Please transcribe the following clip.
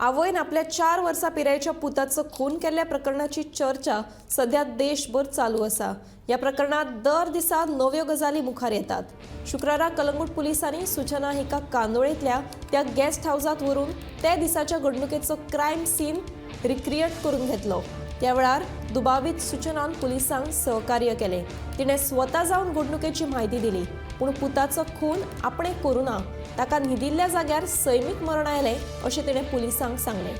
आवयन आपल्या 4 वर्सां पिरायेच्या पुताचो खून केल्ल्या प्रकरणाची चर्चा सध्या देशभर चालू आसा। या प्रकरणात दर दिसा नव्यो गजाली मुखार येतात। शुक्रारा कलंगूट पुलिसांनी सुचना हिका कांदोळेंतल्या त्या गेस्ट हाऊसात व्हरून ते दिसाच्या घडणुकेचो क्रायम सीन रिक्रिएट करून घेतलो। त्या वेळार दुबावीत सुचनान पुलिसांक सहकार्य केले। तिणें स्वता जावन घडणुकेची म्हायती दिली, पूण पुताचो खून आपणे करूना, ताका न्हिदिल्ल्या जाग्यार सैमीक मरण आयलें अशें तिणें पुलिसांक सांगलें।